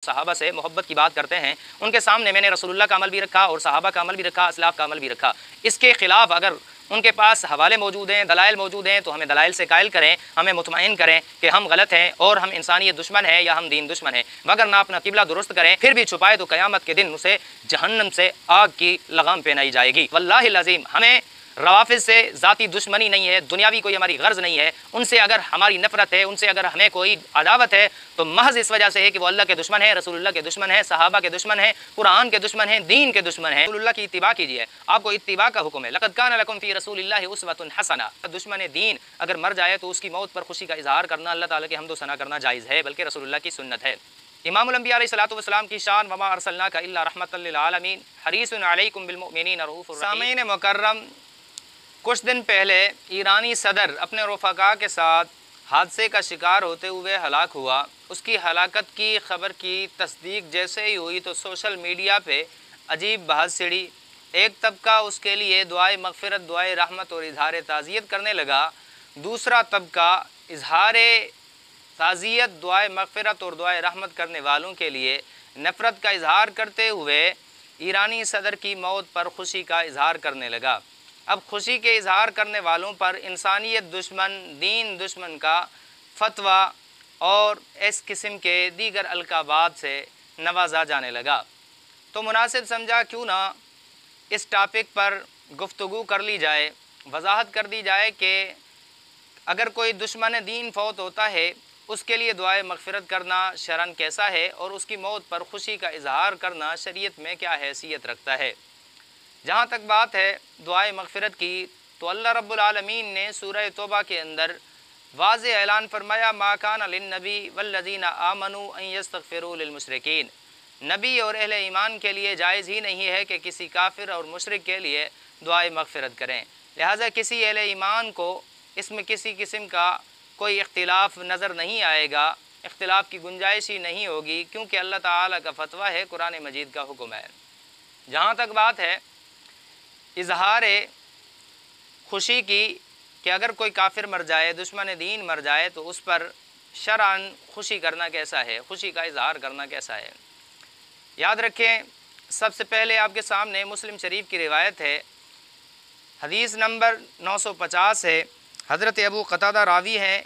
صحابہ سے محبت کی بات کرتے ہیں، ان کے سامنے میں نے رسول اللہ کا عمل بھی رکھا اور صحابہ کا عمل بھی رکھا، اسلاف کا عمل بھی رکھا۔ اس کے خلاف اگر ان کے پاس حوالے موجود ہیں، دلائل موجود ہیں، تو ہمیں دلائل سے قائل کریں، ہمیں مطمئن کریں کہ ہم غلط ہیں اور ہم انسانیت دشمن ہیں یا ہم دین دشمن ہیں۔ مگر نہ اپنا قبلہ درست کریں، پھر بھی چھپائے تو قیامت کے دن اسے جہنم سے آگ کی لگام پہنائی جائے گی۔ واللہ العظیم ہمیں روافض سے ذاتی دشمنی نہیں ہے، دنیاوی کوئی ہماری غرض نہیں ہے، ان سے اگر ہماری نفرت ہے، ان سے اگر ہمیں کوئی عداوت ہے تو محض اس وجہ سے ہے کہ وہ اللہ کے دشمن ہیں، رسول اللہ کے دشمن ہیں، صحابہ کے دشمن ہیں، قرآن کے دشمن ہیں، دین کے دشمن ہیں۔ رسول اللہ کی اتباع کیجیے، آپ کو اتباع کا حکم ہے۔ لقد کان لکم فی رسول اللہ اسوۃ حسنہ۔ دشمن دین اگر مر جائے تو اس کی موت پر خوشی کا اظہار کرنا اللہ تعالیٰ کے حمد و ثنا کرنا جائز ہے، بلکہ رسول اللہ کی سنت ہے۔ امام الانبیاء علیہ الصلوۃ والسلام کی شان وما ارسلناک الا رحمۃ للعالمین حریص علیکم بالمؤمنین رؤوف رحیم۔ سامعین مکرم، کچھ دن پہلے ایرانی صدر اپنے رفقا کے ساتھ حادثے کا شکار ہوتے ہوئے ہلاک ہوا۔ اس کی ہلاکت کی خبر کی تصدیق جیسے ہی ہوئی تو سوشل میڈیا پہ عجیب بحث چھڑی۔ ایک طبقہ اس کے لیے دعائے مغفرت، دعائے رحمت اور اظہار تعزیت کرنے لگا، دوسرا طبقہ اظہار تعزیت، دعائے مغفرت اور دعائے رحمت کرنے والوں کے لیے نفرت کا اظہار کرتے ہوئے ایرانی صدر کی موت پر خوشی کا اظہار کرنے لگا۔ اب خوشی کے اظہار کرنے والوں پر انسانیت دشمن، دین دشمن کا فتویٰ اور اس قسم کے دیگر القابات سے نوازا جانے لگا۔ تو مناسب سمجھا کیوں نہ اس ٹاپک پر گفتگو کر لی جائے، وضاحت کر دی جائے کہ اگر کوئی دشمن دین فوت ہوتا ہے اس کے لیے دعائے مغفرت کرنا شرعاً کیسا ہے اور اس کی موت پر خوشی کا اظہار کرنا شریعت میں کیا حیثیت رکھتا ہے۔ جہاں تک بات ہے دعائے مغفرت کی، تو اللہ رب العالمین نے سورہ توبہ کے اندر واضح اعلان فرمایا ما کان للنبی والذین آمنوا ان یستغفروا للمشرکین۔ نبی اور اہل ایمان کے لیے جائز ہی نہیں ہے کہ کسی کافر اور مشرک کے لیے دعائے مغفرت کریں، لہٰذا کسی اہل ایمان کو اس میں کسی قسم کا کوئی اختلاف نظر نہیں آئے گا، اختلاف کی گنجائش ہی نہیں ہوگی، کیونکہ اللہ تعالیٰ کا فتویٰ ہے، قرآن مجید کا حکم ہے۔ جہاں تک بات ہے اظہار خوشی کی کہ اگر کوئی کافر مر جائے، دشمن دین مر جائے تو اس پر شرعاً خوشی کرنا کیسا ہے، خوشی کا اظہار کرنا کیسا ہے۔ یاد رکھیں، سب سے پہلے آپ کے سامنے مسلم شریف کی روایت ہے، حدیث نمبر 950 ہے، حضرت ابو قتادہ راوی ہیں،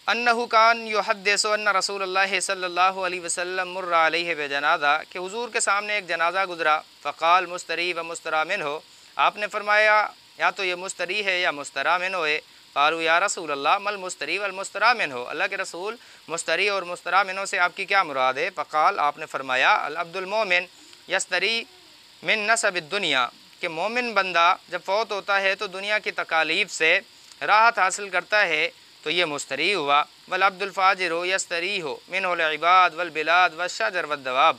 انہ کان یحدث ان رسول اللہ صلی اللہ علیہ وسلم مر علیہ بجنازہ، کہ حضور کے سامنے ایک جنازہ گزرا، فقال مستری و مستری منہ، آپ نے فرمایا یا تو یہ مستری ہے یا مستری منہ ہے۔ قالوا یا رسول اللہ مل مستری والمستری منہ، اللہ کے رسول مستری اور مستری منہ سے آپ کی کیا مراد ہے؟ فقال، آپ نے فرمایا العبد المومن یستری من نصب الدنیا، کہ مومن بندہ جب فوت ہوتا ہے تو دنیا کی تکالیف سے راحت حاصل کرتا ہے، تو یہ مستری ہوا۔ والعبد الفاجر یستریح منہ العباد والبلاد والشجر والدواب،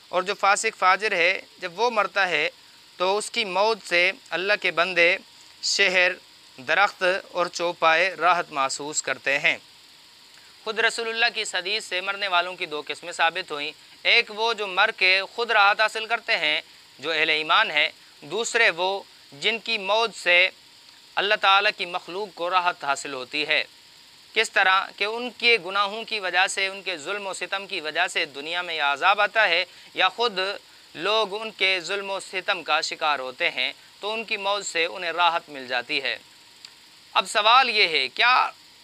اور جو فاسق فاجر ہے جب وہ مرتا ہے تو اس کی موت سے اللہ کے بندے، شہر، درخت اور چوپائے راحت محسوس کرتے ہیں۔ خود رسول اللہ کی اس حدیث سے مرنے والوں کی دو قسمیں ثابت ہوئیں، ایک وہ جو مر کے خود راحت حاصل کرتے ہیں جو اہل ایمان ہے، دوسرے وہ جن کی موت سے اللہ تعالیٰ کی مخلوق کو راحت حاصل ہوتی ہے۔ کس طرح کہ ان کے گناہوں کی وجہ سے، ان کے ظلم و ستم کی وجہ سے دنیا میں یہ عذاب آتا ہے، یا خود لوگ ان کے ظلم و ستم کا شکار ہوتے ہیں تو ان کی موت سے انہیں راحت مل جاتی ہے۔ اب سوال یہ ہے، کیا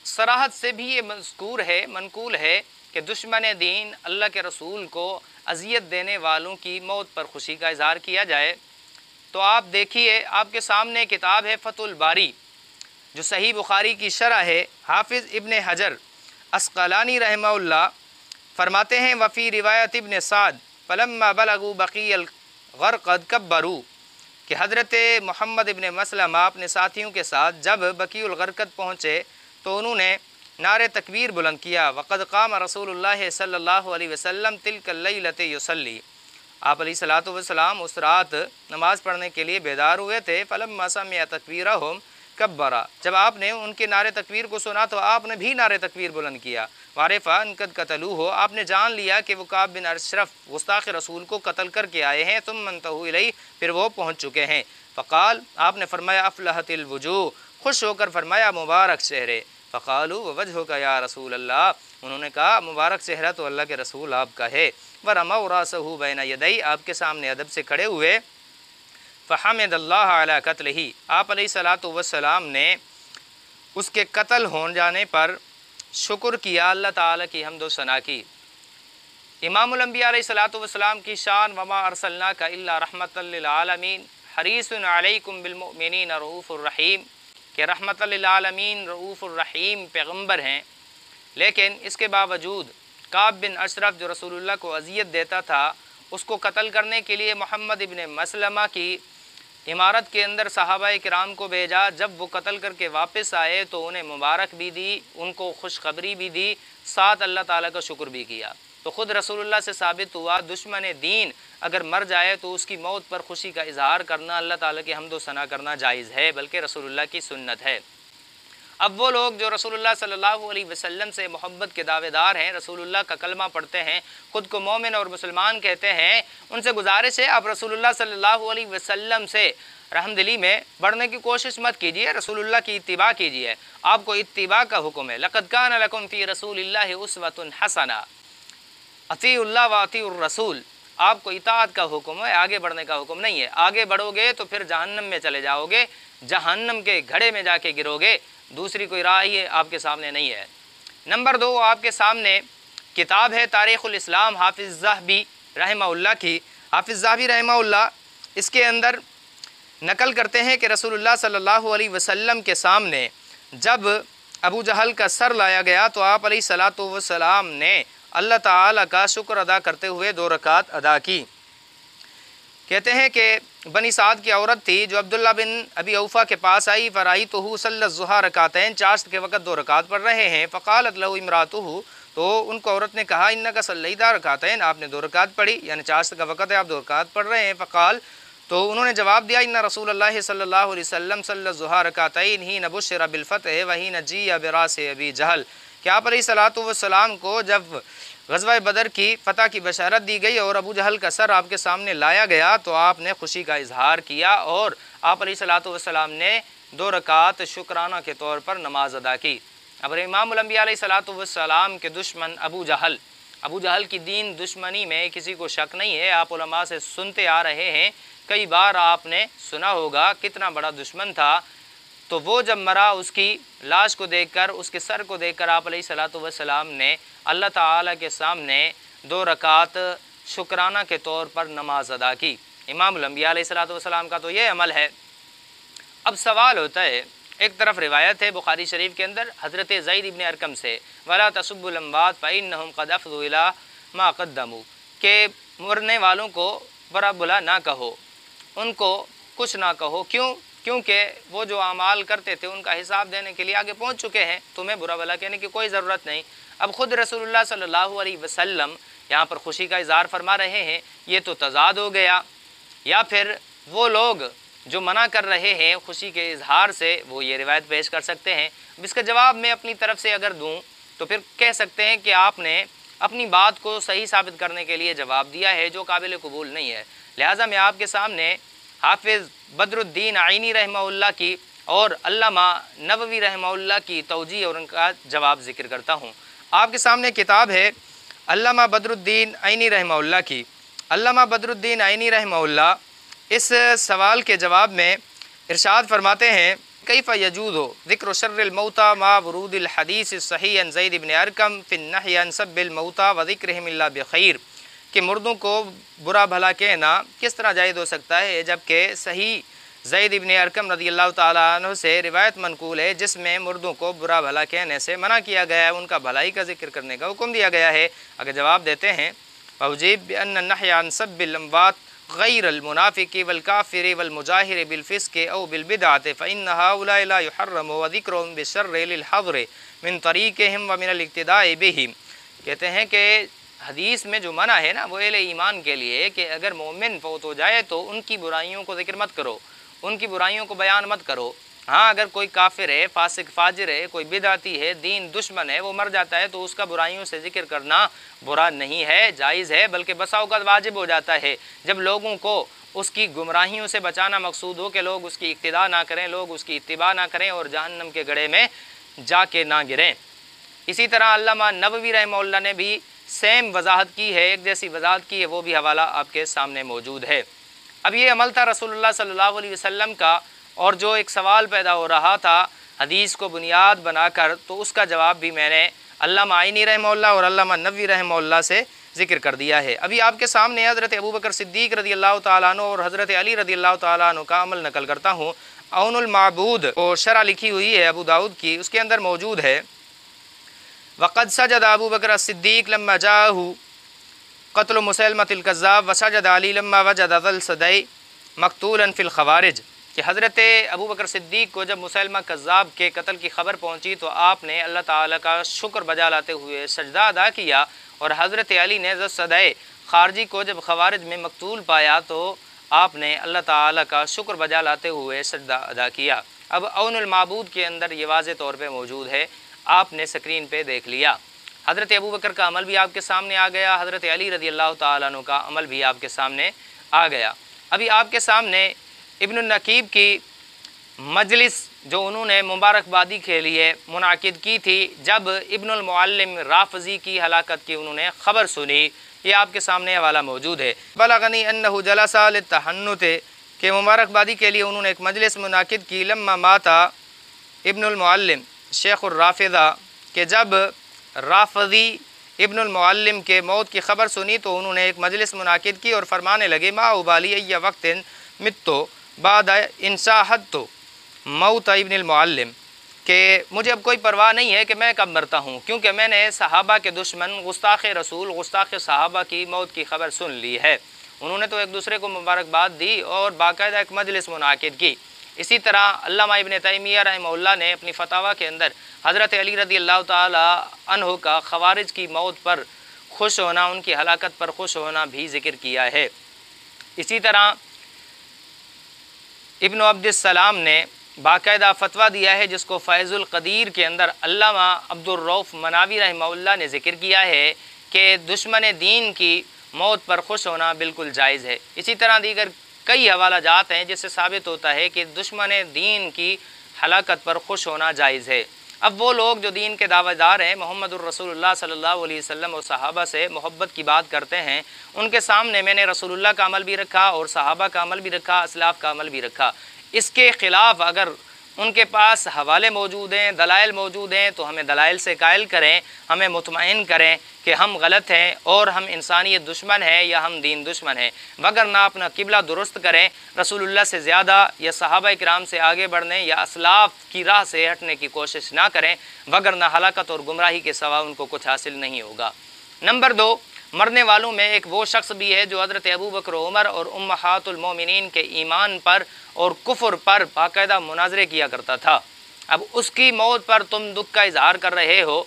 صراحت سے بھی یہ مذکور ہے، منقول ہے کہ دشمن دین اللہ کے رسول کو اذیت دینے والوں کی موت پر خوشی کا اظہار کیا جائے؟ تو آپ دیکھیے، آپ کے سامنے کتاب ہے فتح الباری جو صحیح بخاری کی شرح ہے۔ حافظ ابن حجر عسقلانی رحمہ اللہ فرماتے ہیں وفی روایت ابن سعد فلما بلغوا بقی الغرقد کبروا، کہ حضرت محمد ابن مسلمہ اپنے ساتھیوں کے ساتھ جب بقیع الغرقد پہنچے تو انہوں نے نعرے تکبیر بلند کیا۔ وقد قام رسول اللہ صلی اللہ علیہ وسلم تلک اللیلۃ یصلی، آپ علیہ الصلوۃ والسلام اس رات نماز پڑھنے کے لیے بیدار ہوئے تھے۔ فلما سمع تکبیرہم کبرا، جب آپ نے ان کے نعرے تکبیر کو سنا تو آپ نے بھی نعرے تکبیر بلند کیا۔ وعرف ان قد قتلوہ، آپ نے جان لیا کہ وہ کعب بن اشرف گستاخ رسول کو قتل کر کے آئے ہیں۔ ثم انتہوا الیہ، پھر وہ پہنچ چکے ہیں۔ فقال، آپ نے فرمایا افلحت الوجوہ، خوش ہو کر فرمایا مبارک چہرے۔ فقالوا ووجہک یا رسول اللہ، انہوں نے کہا مبارک چہرہ تو اللہ کے رسول آپ کا ہے۔ ورموا راسہ بین یدی، آپ کے سامنے ادب سے کھڑے ہوئے۔ فحمد اللہ علی قتلہ، آپ علیہ الصلاۃ والسلام نے اس کے قتل ہو جانے پر شکر کیا، اللہ تعالیٰ کی حمد و ثنا کی۔ امام الانبیاء علیہ الصلاۃ والسلام کی شان وما ارسلناک الا رحمۃ للعالمین حریص علیکم بالمؤمنین رؤوف الرحیم، کہ رحمۃ للعالمین رؤوف الرحیم پیغمبر ہیں، لیکن اس کے باوجود کعب بن اشرف جو رسول اللہ کو اذیت دیتا تھا، اس کو قتل کرنے کے لیے محمد ابن مسلمہ کی عمارت کے اندر صحابہ کرام کو بھیجا۔ جب وہ قتل کر کے واپس آئے تو انہیں مبارک بھی دی، ان کو خوشخبری بھی دی، ساتھ اللہ تعالیٰ کا شکر بھی کیا۔ تو خود رسول اللہ سے ثابت ہوا دشمن دین اگر مر جائے تو اس کی موت پر خوشی کا اظہار کرنا، اللہ تعالیٰ کی حمد و ثنا کرنا جائز ہے، بلکہ رسول اللہ کی سنت ہے۔ اب وہ لوگ جو رسول اللہ صلی اللہ علیہ وسلم سے محبت کے دعوے دار ہیں، رسول اللہ کا کلمہ پڑھتے ہیں، خود کو مومن اور مسلمان کہتے ہیں، ان سے گزارش ہے آپ رسول اللہ صلی اللہ علیہ وسلم سے رحم دلی میں بڑھنے کی کوشش مت کیجیے، رسول اللہ کی اتباع کیجیے۔ آپ کو اتباع کا حکم ہے، لقد کان لکم فی رسول اللہ اسوۃ حسنہ، اطیعوا اللہ و اطیعوا الرسول، آپ کو اطاعت کا حکم ہے، آگے بڑھنے کا حکم نہیں ہے۔ آگے بڑھو گے تو پھر جہنم میں چلے جاؤ گے، جہنم کے گھڑے میں جا کے گرو گے، دوسری کوئی راہ ہی آپ کے سامنے نہیں ہے۔ نمبر 2، آپ کے سامنے کتاب ہے تاریخ الاسلام حافظ ذہبی رحمہ اللہ کی۔ حافظ ذہبی رحمہ اللہ اس کے اندر نقل کرتے ہیں کہ رسول اللہ صلی اللہ علیہ وسلم کے سامنے جب ابو جہل کا سر لایا گیا تو آپ علیہ الصلاۃ والسلام نے اللہ تعالیٰ کا شکر ادا کرتے ہوئے 2 رکعت ادا کی۔ کہتے ہیں کہ بنی سعد کی عورت تھی جو عبداللہ بن ابی اوفا کے پاس آئی، فرأیتہ صلی الضحیٰ رکعتین، چاشت کے وقت 2 رکعت پڑھ رہے ہیں، فقالت لہ امرأتہ، تو ان کو عورت نے کہا انک صلیت رکعتین، آپ نے 2 رکعت پڑھی، یعنی چاشت کا وقت ہے آپ 2 رکعت پڑھ رہے ہیں۔ فقال، تو انہوں نے جواب دیا ان رسول اللہ صلی اللہ علیہ وسلم صلی الضحیٰ رکعتین حین بشر بالفتح وحین جیء براس ابی جہل، کہ آپ علیہ الصلاۃ والسلام کو جب غزوہ بدر کی فتح کی بشارت دی گئی اور ابو جہل کا سر آپ کے سامنے لایا گیا تو آپ نے خوشی کا اظہار کیا اور آپ علیہ الصلاۃ والسلام نے 2 رکعت شکرانہ کے طور پر نماز ادا کی۔ اب امام الانبیاء علیہ الصلاۃ والسلام کے دشمن ابو جہل کی دین دشمنی میں کسی کو شک نہیں ہے، آپ علماء سے سنتے آ رہے ہیں، کئی بار آپ نے سنا ہوگا کتنا بڑا دشمن تھا۔ تو وہ جب مرا اس کی لاش کو دیکھ کر، اس کے سر کو دیکھ کر آپ علیہ الصلاۃ والسلام نے اللہ تعالیٰ کے سامنے 2 رکعت شکرانہ کے طور پر نماز ادا کی۔ امام الانبیاء علیہ الصلاۃ والسلام کا تو یہ عمل ہے۔ اب سوال ہوتا ہے، ایک طرف روایت ہے بخاری شریف کے اندر حضرت زید ابن ارقم سے، وَلَا تَسُبُّوا الْأَمْوَاتَ فَإِنَّهُمْ قَدْ أَفْضُوا إِلَىٰ مَا قَدَّمُوا، کہ مرنے والوں کو برا بلا نہ کہو، ان کو کچھ نہ کہو، کیونکہ وہ جو اعمال کرتے تھے ان کا حساب دینے کے لیے آگے پہنچ چکے ہیں، تمہیں برا بلا کہنے کی کوئی ضرورت نہیں۔ اب خود رسول اللہ صلی اللہ علیہ وسلم یہاں پر خوشی کا اظہار فرما رہے ہیں، یہ تو تضاد ہو گیا۔ یا پھر وہ لوگ جو منع کر رہے ہیں خوشی کے اظہار سے، وہ یہ روایت پیش کر سکتے ہیں۔ اب اس کا جواب میں اپنی طرف سے اگر دوں تو پھر کہہ سکتے ہیں کہ آپ نے اپنی بات کو صحیح ثابت کرنے کے لیے جواب دیا ہے جو قابل قبول نہیں ہے، لہٰذا میں آپ کے سامنے حافظ بدر الدین عینی رحمہ اللہ کی اور علامہ نووی رحمہ اللہ کی توجیہ اور ان کا جواب ذکر کرتا ہوں۔ آپ کے سامنے کتاب ہے علامہ بدر الدین عینی رحمہ اللہ کی۔ علامہ بدر الدین عینی رحمہ اللہ اس سوال کے جواب میں ارشاد فرماتے ہیں، کیف یجوز ذکر شر الموتى مع ورود الحدیث الصحیح عن زید بن ارقم فی النہی عن سب الموتى وذکرہم الا بخیر، کہ مردوں کو برا بھلا کہنا کس طرح جائز ہو سکتا ہے جبکہ صحیح زید ابن ارقم رضی اللہ تعالیٰ عنہ سے روایت منقول ہے جس میں مردوں کو برا بھلا کہنے سے منع کیا گیا ہے، ان کا بھلائی کا ذکر کرنے کا حکم دیا گیا ہے۔ اگر جواب دیتے ہیں وَأُجِيبُ بِأَنَّ النَّهْيَ عَنْ سَبِّ الْأَمْوَاتِ غَيْرَ الْمُنَافِقِ وَالْكَافِرِ وَالْمُجَاهِرِ بِالْفِسْقِ أَوْ بِالْبِدْعَةِ فَإِنَّ هَؤُلَاءِ لَا يُحَرَّمُ وَذِكْرُهُمْ بِالشَّرِّ لِلْحَظْرِ مِنْ طَرِيقِهِمْ وَمِنَ الْاقْتِدَاءِ بِهِمْ، کہتے ہیں کہ حدیث میں جو منع ہے نا وہ اہل ایمان کے لیے کہ اگر مومن فوت ہو جائے تو ان کی برائیوں کو ذکر مت کرو، ان کی برائیوں کو بیان مت کرو۔ ہاں اگر کوئی کافر ہے، فاسق فاجر ہے، کوئی بدعتی ہے، دین دشمن ہے، وہ مر جاتا ہے تو اس کا برائیوں سے ذکر کرنا برا نہیں ہے، جائز ہے، بلکہ بسا اوقات واجب ہو جاتا ہے جب لوگوں کو اس کی گمراہیوں سے بچانا مقصود ہو کہ لوگ اس کی اقتداء نہ کریں، لوگ اس کی اتباع نہ کریں اور جہنم کے گڑھے میں جا کے نہ گریں۔ اسی طرح علامہ نووی رحمہ اللہ نے بھی سیم وضاحت کی ہے، ایک جیسی وضاحت کی ہے، وہ بھی حوالہ آپ کے سامنے موجود ہے۔ اب یہ عمل تھا رسول اللہ صلی اللہ علیہ وسلم کا، اور جو ایک سوال پیدا ہو رہا تھا حدیث کو بنیاد بنا کر، تو اس کا جواب بھی میں نے علامہ عینی رحمہ اللہ اور علامہ نووی رحمہ اللہ سے ذکر کر دیا ہے۔ ابھی آپ کے سامنے حضرت ابوبکر صدیق رضی اللہ تعالیٰ عنہ اور حضرت علی رضی اللہ تعالیٰ عنہ کا عمل نقل کرتا ہوں۔ عون المعبود اور شرح لکھی ہوئی ہے ابو داؤد کی، اس کے اندر موجود ہے وقد سجد ابو بکر الصدیق لما جاءه قتل مسیلمۃ الکذاب وسجد علی لما وجد ذا الصدی مقتولا فی الخوارج، کہ حضرت ابو بکر صدیق کو جب مسیلمہ کذاب کے قتل کی خبر پہنچی تو آپ نے اللہ تعالیٰ کا شکر بجا لاتے ہوئے سجدہ ادا کیا، اور حضرت علی نے ذا الصدی خارجی کو جب خوارج میں مقتول پایا تو آپ نے اللہ تعالیٰ کا شکر بجا لاتے ہوئے سجدہ ادا کیا۔ اب عون المعبود کے اندر یہ واضح طور پہ موجود ہے، آپ نے سکرین پہ دیکھ لیا۔ حضرت ابوبکر کا عمل بھی آپ کے سامنے آ گیا، حضرت علی رضی اللہ تعالیٰ عنہ کا عمل بھی آپ کے سامنے آ گیا۔ ابھی آپ کے سامنے ابن النقیب کی مجلس جو انہوں نے مبارکبادی کے لیے منعقد کی تھی جب ابن المعلم رافضی کی ہلاکت کی انہوں نے خبر سنی، یہ آپ کے سامنے حوالہ موجود ہے۔ بلغنی انہ جلس للتحنت، کہ مبارکبادی کے لیے انہوں نے ایک مجلس منعقد کی، لما مات ابن المعلم شیخ الرافضہ، کہ جب رافضی ابن المعلم کے موت کی خبر سنی تو انہوں نے ایک مجلس منعقد کی اور فرمانے لگے ما ابالی ای وقت متو بعد ان شاہدت موت ابن المعلم، کہ مجھے اب کوئی پرواہ نہیں ہے کہ میں کب مرتا ہوں، کیونکہ میں نے صحابہ کے دشمن گستاخ رسول گستاخ صحابہ کی موت کی خبر سن لی ہے۔ انہوں نے تو ایک دوسرے کو مبارکباد دی اور باقاعدہ ایک مجلس منعقد کی۔ اسی طرح علامہ ابن تیمیہ رحمہ اللہ نے اپنی فتاویٰ کے اندر حضرت علی رضی اللہ تعالی عنہ کا خوارج کی موت پر خوش ہونا، ان کی ہلاکت پر خوش ہونا بھی ذکر کیا ہے۔ اسی طرح ابن عبد السلام نے باقاعدہ فتویٰ دیا ہے جس کو فیض القدیر کے اندر علامہ عبد الرؤف مناوی رحمہ اللہ نے ذکر کیا ہے کہ دشمن دین کی موت پر خوش ہونا بالکل جائز ہے۔ اسی طرح دیگر کئی حوالہ جات ہیں جس سے ثابت ہوتا ہے کہ دشمن دین کی ہلاکت پر خوش ہونا جائز ہے۔ اب وہ لوگ جو دین کے دعوے دار ہیں، محمد الرسول اللہ صلی اللہ علیہ وسلم اور صحابہ سے محبت کی بات کرتے ہیں، ان کے سامنے میں نے رسول اللہ کا عمل بھی رکھا اور صحابہ کا عمل بھی رکھا، اسلاف کا عمل بھی رکھا۔ اس کے خلاف اگر ان کے پاس حوالے موجود ہیں، دلائل موجود ہیں، تو ہمیں دلائل سے قائل کریں، ہمیں مطمئن کریں کہ ہم غلط ہیں اور ہم انسانیت دشمن ہیں یا ہم دین دشمن ہیں، وگرنہ اپنا قبلہ درست کریں، رسول اللہ سے زیادہ یا صحابہ کرام سے آگے بڑھنے یا اسلاف کی راہ سے ہٹنے کی کوشش نہ کریں، وگرنہ ہلاکت اور گمراہی کے سوا ان کو کچھ حاصل نہیں ہوگا۔ نمبر 2، مرنے والوں میں ایک وہ شخص بھی ہے جو حضرت ابوبکر و عمر اور امہات المومنین کے ایمان پر اور کفر پر باقاعدہ مناظرے کیا کرتا تھا۔ اب اس کی موت پر تم دکھ کا اظہار کر رہے ہو،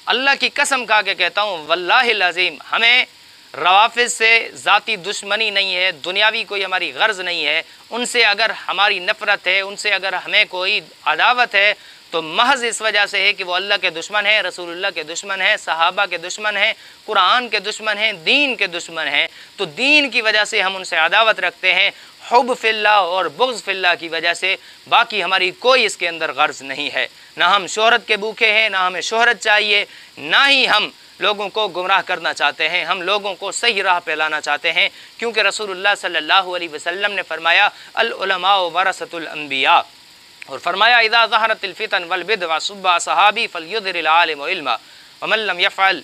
اللہ کی قسم کھا کے کہتا ہوں واللہ العظیم ہمیں روافض سے ذاتی دشمنی نہیں ہے، دنیاوی کوئی ہماری غرض نہیں ہے، ان سے اگر ہماری نفرت ہے، ان سے اگر ہمیں کوئی عداوت ہے تو محض اس وجہ سے ہے کہ وہ اللہ کے دشمن ہیں، رسول اللہ کے دشمن ہیں، صحابہ کے دشمن ہیں، قرآن کے دشمن ہیں، دین کے دشمن ہیں، تو دین کی وجہ سے ہم ان سے عداوت رکھتے ہیں، حب فی اللہ اور بغض فی اللہ کی وجہ سے، باقی ہماری کوئی اس کے اندر غرض نہیں ہے۔ نہ ہم شہرت کے بھوکے ہیں، نہ ہمیں شہرت چاہیے، نہ ہی ہم لوگوں کو گمراہ کرنا چاہتے ہیں، ہم لوگوں کو صحیح راہ پہ لانا چاہتے ہیں، کیونکہ رسول اللہ صلی اللہ علیہ وسلم نے فرمایا العلماء ورثۃ الانبیاء، اور فرمایا اذا ظہرت الفتن والبدع صب صحابی فلیظہر العالم علما ومن لم يفعل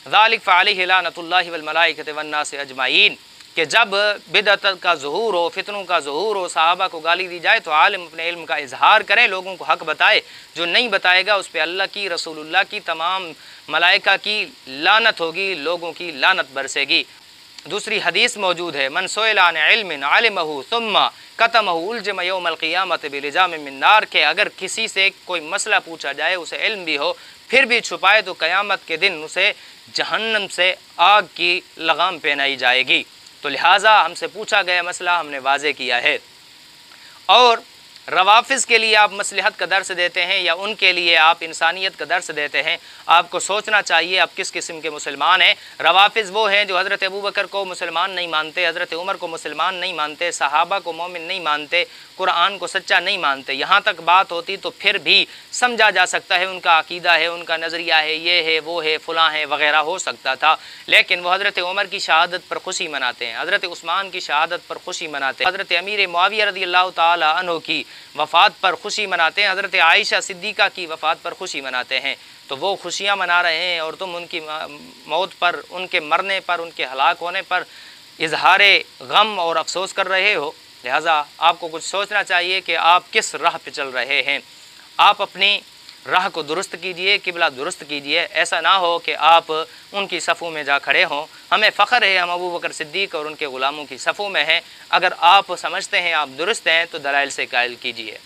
ذلك فعلیہ لعنۃ اللہ والملائکۃ والناس اجمعین، کہ جب بدعت کا ظہور ہو، فتنوں کا ظہور ہو، صحابہ کو گالی دی جائے تو عالم اپنے علم کا اظہار کریں، لوگوں کو حق بتائے، جو نہیں بتائے گا اس پہ اللہ کی، رسول اللہ کی، تمام ملائکہ کی لعنت ہوگی، لوگوں کی لعنت برسے گی۔ دوسری حدیث موجود ہے من سئل عن علم علمہ ثم کتمہ الجم یوم القیامت بلجام من نار، کہ اگر کسی سے کوئی مسئلہ پوچھا جائے، اسے علم بھی ہو، پھر بھی چھپائے تو قیامت کے دن اسے جہنم سے آگ کی لگام پہنائی جائے گی۔ تو لہٰذا ہم سے پوچھا گیا مسئلہ ہم نے واضح کیا ہے۔ اور روافظ کے لیے آپ مصلحت کا درس دیتے ہیں یا ان کے لیے آپ انسانیت کا درس دیتے ہیں؟ آپ کو سوچنا چاہیے آپ کس قسم کے مسلمان ہیں۔ روافظ وہ ہیں جو حضرت ابوبکر کو مسلمان نہیں مانتے، حضرت عمر کو مسلمان نہیں مانتے، صحابہ کو مومن نہیں مانتے، قرآن کو سچا نہیں مانتے۔ یہاں تک بات ہوتی تو پھر بھی سمجھا جا سکتا ہے، ان کا عقیدہ ہے، ان کا نظریہ ہے، یہ ہے، وہ ہے، فلاں ہے وغیرہ ہو سکتا تھا، لیکن وہ حضرت عمر کی شہادت پر خوشی مناتے ہیں، حضرت عثمان کی شہادت پر خوشی مناتے ہیں، حضرت امیر معاویہ رضی اللہ تعالی عنہ کی وفات پر خوشی مناتے ہیں، حضرت عائشہ صدیقہ کی وفات پر خوشی مناتے ہیں۔ تو وہ خوشیاں منا رہے ہیں اور تم ان کی موت پر، ان کے مرنے پر، ان کے ہلاک ہونے پر اظہار غم اور افسوس کر رہے ہو۔ لہٰذا آپ کو کچھ سوچنا چاہیے کہ آپ کس راہ پہ چل رہے ہیں۔ آپ اپنی راہ کو درست کیجئے، قبلہ درست کیجئے، ایسا نہ ہو کہ آپ ان کی صفوں میں جا کھڑے ہوں۔ ہمیں فخر ہے ہم ابوبکر صدیق اور ان کے غلاموں کی صفوں میں ہیں۔ اگر آپ سمجھتے ہیں آپ درست ہیں تو دلائل سے قائل کیجئے۔